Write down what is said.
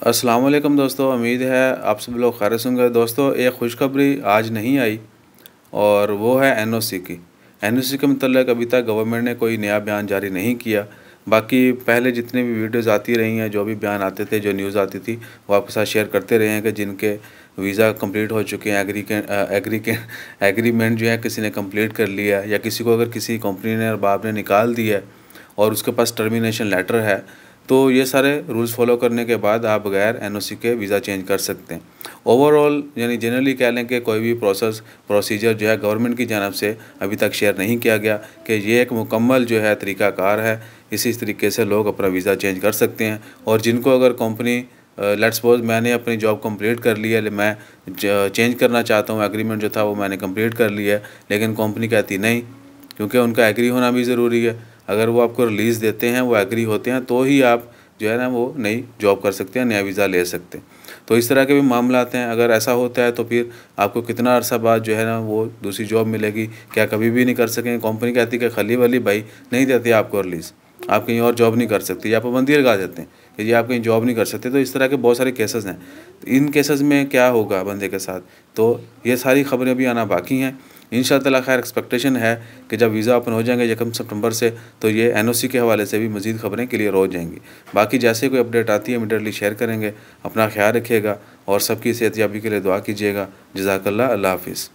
अस्सलाम वालेकुम दोस्तों, उम्मीद है आप सब लोग खैरियत होंगे। दोस्तों, एक खुशखबरी आज नहीं आई और वो है एनओसी की। एनओसी के मतलब अभी तक गवर्नमेंट ने कोई नया बयान जारी नहीं किया। बाकी पहले जितने भी वीडियोज़ आती रही हैं, जो भी बयान आते थे, जो न्यूज़ आती थी, वो आपके साथ शेयर करते रहे हैं कि जिनके वीज़ा कंप्लीट हो चुके हैं, एग्रीमेंट जो है किसी ने कंप्लीट कर लिया है, या किसी को अगर किसी कंपनी ने अरबाब ने निकाल दिया है और उसके पास टर्मिनेशन लेटर है, तो ये सारे रूल्स फॉलो करने के बाद आप बगैर एनओसी के वीज़ा चेंज कर सकते हैं। ओवरऑल यानी जनरली कह लें कि कोई भी प्रोसीजर जो है गवर्नमेंट की जानब से अभी तक शेयर नहीं किया गया कि ये एक मुकम्मल जो है तरीक़ाकार है। इसी तरीके से लोग अपना वीज़ा चेंज कर सकते हैं। और जिनको अगर कंपनी लेट्स सपोज मैंने अपनी जॉब कंप्लीट कर ली है, मैं चेंज करना चाहता हूँ, एग्रीमेंट जो था वो मैंने कंप्लीट कर लिया है, लेकिन कंपनी कहती नहीं, क्योंकि उनका एग्री होना भी ज़रूरी है। अगर वो आपको रिलीज़ देते हैं, वो एग्री होते हैं, तो ही आप जो है ना वो नई जॉब कर सकते हैं, नया वीज़ा ले सकते हैं। तो इस तरह के भी मामलात हैं। अगर ऐसा होता है तो फिर आपको कितना अरसा बाद जो है ना वो दूसरी जॉब मिलेगी, क्या कभी भी नहीं कर सकेंगे। कंपनी कहती है कि खली वाली भाई नहीं देती आपको रिलीज़, आप कहीं और जॉब नहीं कर सकते, या पाबंदी लगा देते हैं कि ये आप कहीं जॉब नहीं कर सकते। तो इस तरह के बहुत सारे केसेस हैं। तो इन केसेस में क्या होगा बंदे के साथ, तो ये सारी खबरें भी आना बाकी हैं। इंशाअल्लाह ताला खैर एक्सपेक्टेशन है कि जब वीज़ा ओपन हो जाएंगे 1 सितंबर से, तो ये एनओसी के हवाले से भी मज़ीद खबरें क्लियर हो जाएंगी। बाकी जैसे कोई अपडेट आती है इमीडिएटली शेयर करेंगे। अपना ख्याल रखिएगा और सबकी सेहतयाबी के लिए दुआ कीजिएगा। जज़ाकल्लाह, अल्लाह हाफ़िज़।